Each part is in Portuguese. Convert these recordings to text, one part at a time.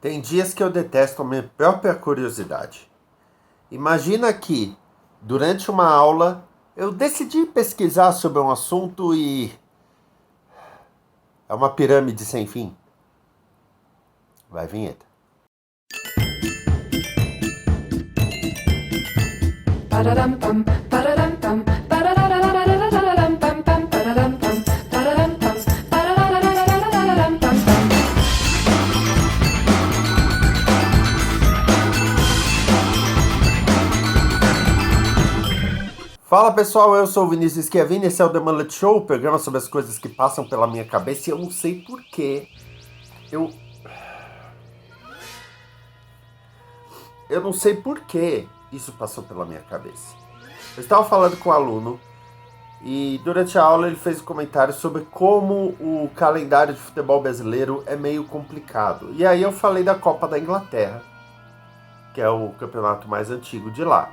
Tem dias que eu detesto a minha própria curiosidade. Imagina que, durante uma aula, eu decidi pesquisar sobre um assunto e... é uma pirâmide sem fim. Vai, vinheta. Fala pessoal, eu sou o Vinícius Schiavini, esse é o The Mullet Show, o programa sobre as coisas que passam pela minha cabeça e eu não sei porquê. Eu não sei porquê isso passou pela minha cabeça. Eu estava falando com um aluno e durante a aula ele fez um comentário sobre como o calendário de futebol brasileiro é meio complicado. E aí eu falei da Copa da Inglaterra, que é o campeonato mais antigo de lá,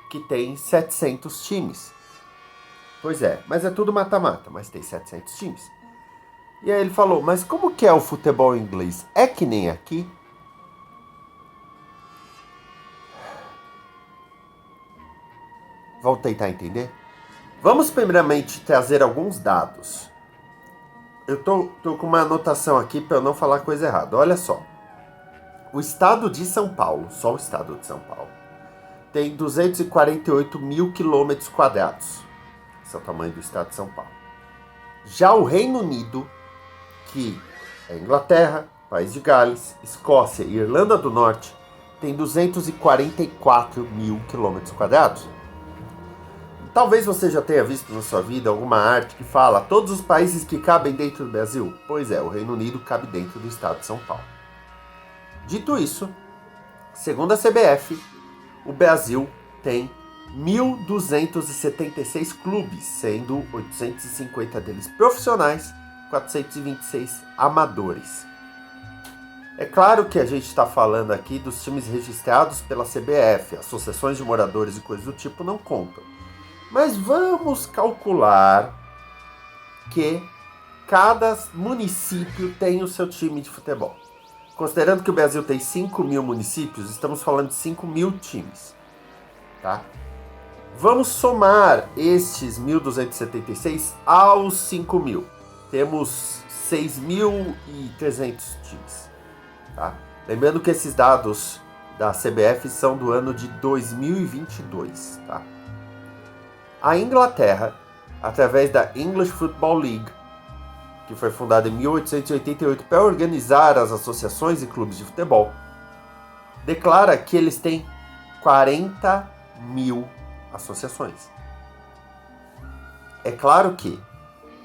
que tem 700 times. Pois é, mas é tudo mata-mata, mas tem 700 times. E aí ele falou, mas como que é o futebol inglês? É que nem aqui? Vamos tentar entender? Vamos primeiramente trazer alguns dados. Eu tô com uma anotação aqui para eu não falar coisa errada. Olha só. O estado de São Paulo, só o estado de São Paulo, tem 248 mil quilômetros quadrados. Esse é o tamanho do estado de São Paulo. Já o Reino Unido, que é Inglaterra, País de Gales, Escócia e Irlanda do Norte, tem 244 mil quilômetros quadrados. Talvez você já tenha visto na sua vida alguma arte que fala todos os países que cabem dentro do Brasil. Pois é, o Reino Unido cabe dentro do estado de São Paulo. Dito isso, segundo a CBF, o Brasil tem 1.276 clubes, sendo 850 deles profissionais, 426 amadores. É claro que a gente está falando aqui dos times registrados pela CBF, associações de moradores e coisas do tipo não contam. Mas vamos calcular que cada município tem o seu time de futebol. Considerando que o Brasil tem 5 mil municípios, estamos falando de 5 mil times. Tá? Vamos somar estes 1.276 aos 5 mil. Temos 6.300 times. Tá? Lembrando que esses dados da CBF são do ano de 2022. Tá? A Inglaterra, através da English Football League, que foi fundada em 1888 para organizar as associações e clubes de futebol, declara que eles têm 40 mil associações. É claro que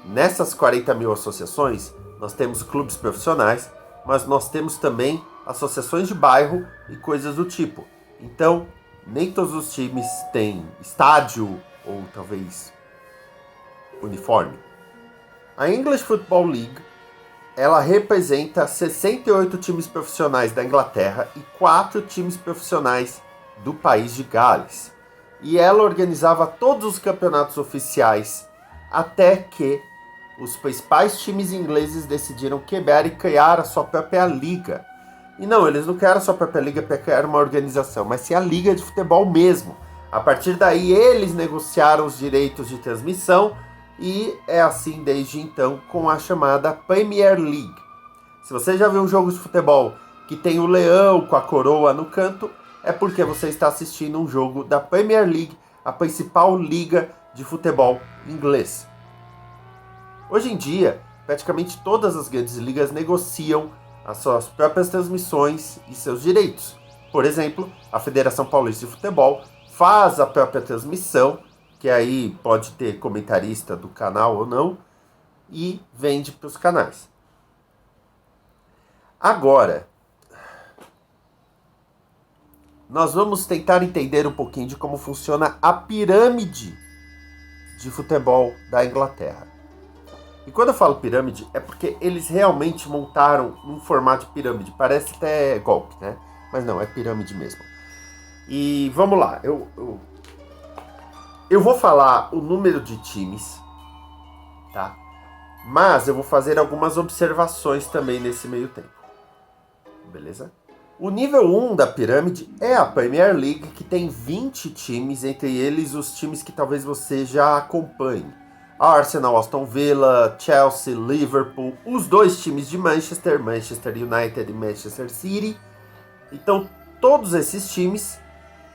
nessas 40 mil associações nós temos clubes profissionais, mas nós temos também associações de bairro e coisas do tipo. Então, nem todos os times têm estádio ou talvez uniforme. A English Football League, ela representa 68 times profissionais da Inglaterra e 4 times profissionais do País de Gales. E ela organizava todos os campeonatos oficiais até que os principais times ingleses decidiram quebrar e criar a sua própria liga. E não, eles não criaram a sua própria liga para criar uma organização, mas sim a liga de futebol mesmo. A partir daí, eles negociaram os direitos de transmissão e é assim desde então com a chamada Premier League. Se você já viu um jogo de futebol que tem o leão com a coroa no canto, é porque você está assistindo um jogo da Premier League, a principal liga de futebol inglês. Hoje em dia, praticamente todas as grandes ligas negociam as suas próprias transmissões e seus direitos. Por exemplo, a Federação Paulista de Futebol faz a própria transmissão, que aí pode ter comentarista do canal ou não, e vende para os canais. Agora, nós vamos tentar entender um pouquinho de como funciona a pirâmide de futebol da Inglaterra. E quando eu falo pirâmide, é porque eles realmente montaram um formato de pirâmide. Parece até golpe, né? Mas não, é pirâmide mesmo. E vamos lá, eu vou falar o número de times, tá? Mas eu vou fazer algumas observações também nesse meio tempo, beleza? O nível 1 da pirâmide é a Premier League, que tem 20 times, entre eles os times que talvez você já acompanhe. Arsenal, Aston Villa, Chelsea, Liverpool, os dois times de Manchester United e Manchester City. Então, todos esses times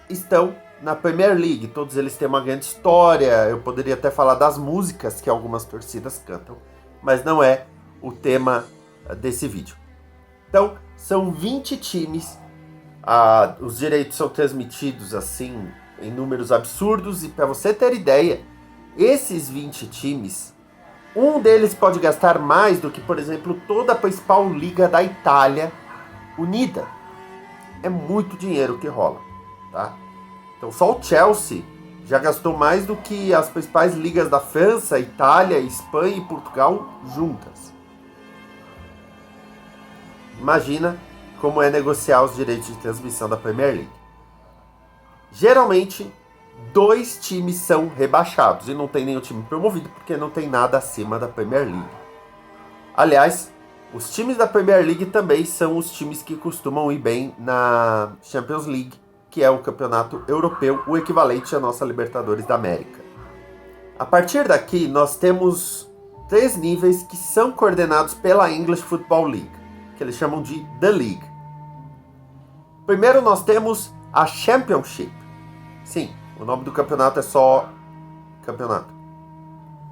estão na Premier League, todos eles têm uma grande história. Eu poderia até falar das músicas que algumas torcidas cantam, mas não é o tema desse vídeo. Então, são 20 times, os direitos são transmitidos assim em números absurdos, e para você ter ideia, esses 20 times, um deles pode gastar mais do que, por exemplo, toda a principal liga da Itália unida. É muito dinheiro que rola, tá? Então só o Chelsea já gastou mais do que as principais ligas da França, Itália, Espanha e Portugal juntas. Imagina como é negociar os direitos de transmissão da Premier League. Geralmente, 2 times são rebaixados e não tem nenhum time promovido porque não tem nada acima da Premier League. Aliás, os times da Premier League também são os times que costumam ir bem na Champions League, que é o campeonato europeu, o equivalente à nossa Libertadores da América. A partir daqui, nós temos 3 níveis que são coordenados pela English Football League, que eles chamam de The League. Primeiro nós temos a Championship. Sim, o nome do campeonato é só campeonato.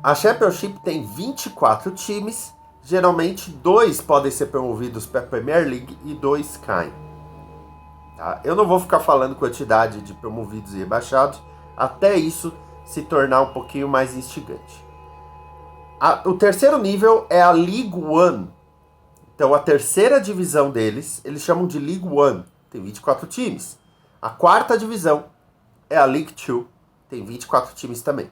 A Championship tem 24 times, geralmente 2 podem ser promovidos para a Premier League e 2 caem. Tá? Eu não vou ficar falando quantidade de promovidos e rebaixados, até isso se tornar um pouquinho mais instigante. O terceiro nível é a League One. Então a terceira divisão deles, eles chamam de League One, tem 24 times. A quarta divisão é a League Two, tem 24 times também.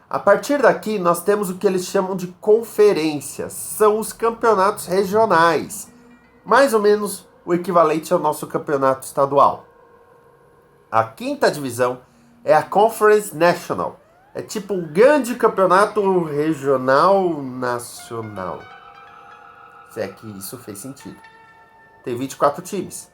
A partir daqui nós temos o que eles chamam de conferências, são os campeonatos regionais, mais ou menos o equivalente ao nosso campeonato estadual. A quinta divisão é a Conference National, é tipo um grande campeonato regional nacional. Se é que isso fez sentido. Tem 24 times.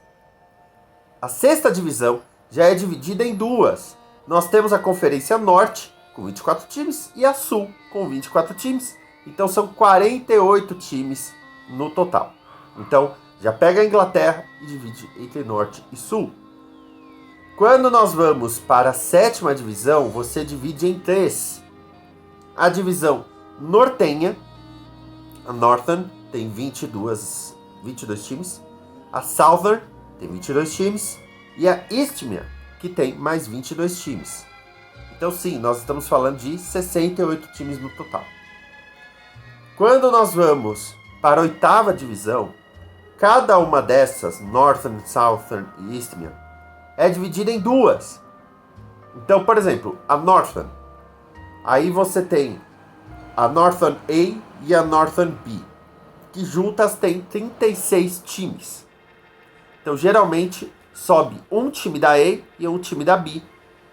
A sexta divisão já é dividida em 2. Nós temos a Conferência Norte, com 24 times, e a Sul, com 24 times. Então são 48 times no total. Então já pega a Inglaterra e divide entre Norte e Sul. Quando nós vamos para a sétima divisão, você divide em 3. A divisão nortenha, a Northern, tem 22 times. A Southern tem 22 times. E a Eastmia, que tem mais 22 times. Então sim, nós estamos falando de 68 times no total. Quando nós vamos para a oitava divisão, cada uma dessas, Northern, Southern e Eastmia, é dividida em 2. Então, por exemplo, a Northern, aí você tem a Northern A e a Northern B, que juntas têm 36 times. Então, geralmente, sobe um time da A e um time da B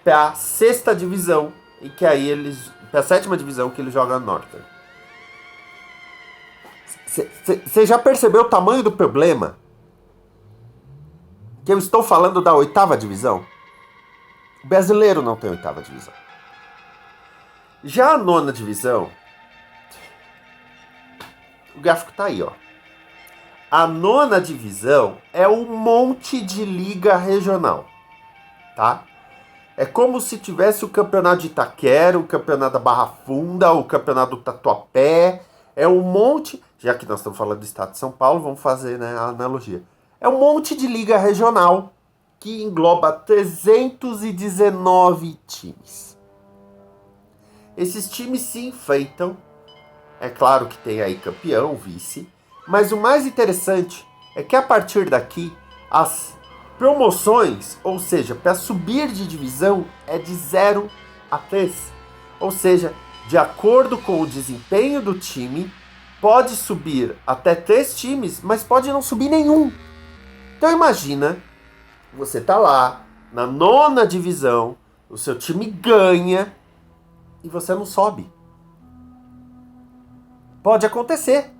para a sexta divisão, e que aí eles, para a sétima divisão que eles jogam na Northern. Você já percebeu o tamanho do problema? Que eu estou falando da oitava divisão? O brasileiro não tem oitava divisão. Já a nona divisão, o gráfico tá aí, ó. A nona divisão é um monte de liga regional, tá? É como se tivesse o campeonato de Itaquera, o campeonato da Barra Funda, o campeonato do Tatuapé. É um monte, já que nós estamos falando do estado de São Paulo, vamos fazer, né, a analogia. É um monte de liga regional que engloba 319 times. Esses times se enfrentam, é claro que tem aí campeão, vice, mas o mais interessante é que a partir daqui, as promoções, ou seja, para subir de divisão, é de 0 a 3. Ou seja, de acordo com o desempenho do time, pode subir até 3 times, mas pode não subir nenhum. Então imagina, você tá lá, na nona divisão, o seu time ganha e você não sobe. Pode acontecer.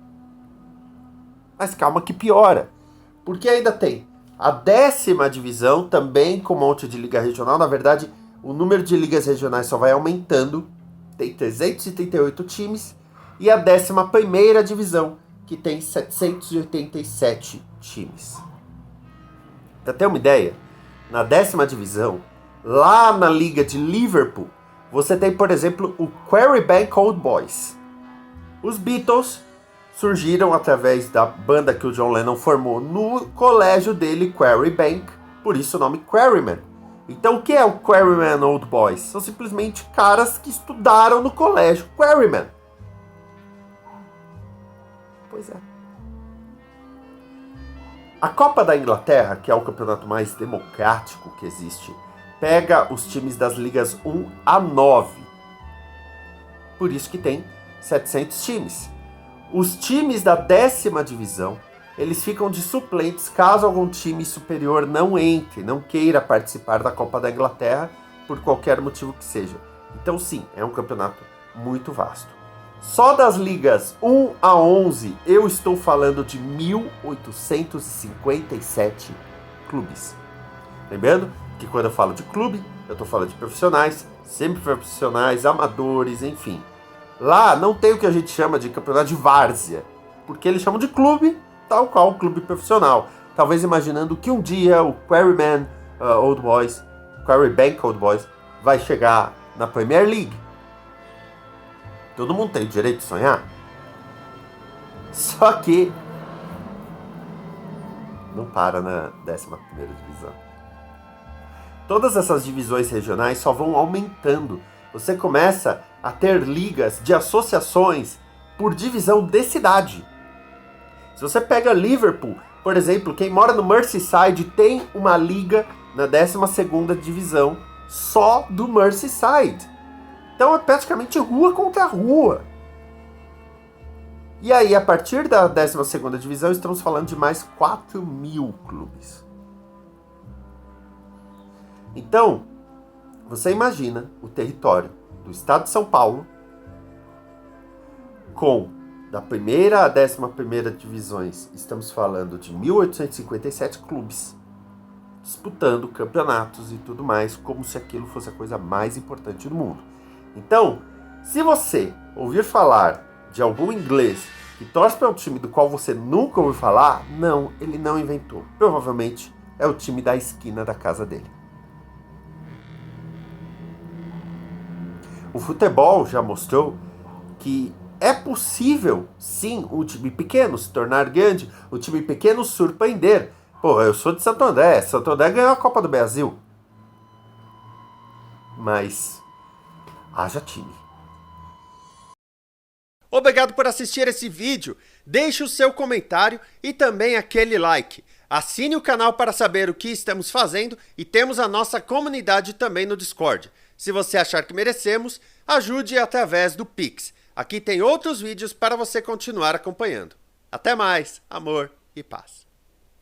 Mas calma que piora. Porque ainda tem a 10ª divisão, também com um monte de liga regional. Na verdade, o número de ligas regionais só vai aumentando. Tem 338 times. E a 11ª divisão, que tem 787 times. Pra ter uma ideia, na 10ª divisão, lá na liga de Liverpool, você tem, por exemplo, o Quarry Bank Old Boys. Os Beatles surgiram através da banda que o John Lennon formou no colégio dele, Quarry Bank, por isso o nome Quarrymen. Então o que é o Quarrymen Old Boys? São simplesmente caras que estudaram no colégio Quarrymen. Pois é. A Copa da Inglaterra, que é o campeonato mais democrático que existe, pega os times das ligas 1 a 9. Por isso que tem 700 times. Os times da 10ª divisão, eles ficam de suplentes caso algum time superior não entre, não queira participar da Copa da Inglaterra, por qualquer motivo que seja. Então sim, é um campeonato muito vasto. Só das ligas 1 a 11, eu estou falando de 1.857 clubes. Lembrando que quando eu falo de clube, eu estou falando de profissionais, semi-profissionais, amadores, enfim. Lá não tem o que a gente chama de campeonato de várzea, porque eles chamam de clube, tal qual o clube profissional. Talvez imaginando que um dia o Quarrymen Old Boys, Quarry Bank Old Boys, vai chegar na Premier League. Todo mundo tem o direito de sonhar. Só que não para na 11ª divisão. Todas essas divisões regionais só vão aumentando. Você começa a ter ligas de associações por divisão de cidade. Se você pega Liverpool, por exemplo, quem mora no Merseyside tem uma liga na 12ª divisão só do Merseyside. Então é praticamente rua contra rua. E aí, a partir da 12ª divisão, estamos falando de mais 4.000 clubes. Então, você imagina o território do estado de São Paulo com, da 1ª à 11ª divisões, estamos falando de 1.857 clubes disputando campeonatos e tudo mais, como se aquilo fosse a coisa mais importante do mundo. Então, se você ouvir falar de algum inglês que torce para um time do qual você nunca ouviu falar, não, ele não inventou. Provavelmente é o time da esquina da casa dele. O futebol já mostrou que é possível, sim, um time pequeno se tornar grande, o time pequeno surpreender. Pô, eu sou de Santo André. Santo André ganhou a Copa do Brasil. Mas haja time. Obrigado por assistir esse vídeo. Deixe o seu comentário e também aquele like. Assine o canal para saber o que estamos fazendo e temos a nossa comunidade também no Discord. Se você achar que merecemos, ajude através do Pix. Aqui tem outros vídeos para você continuar acompanhando. Até mais, amor e paz.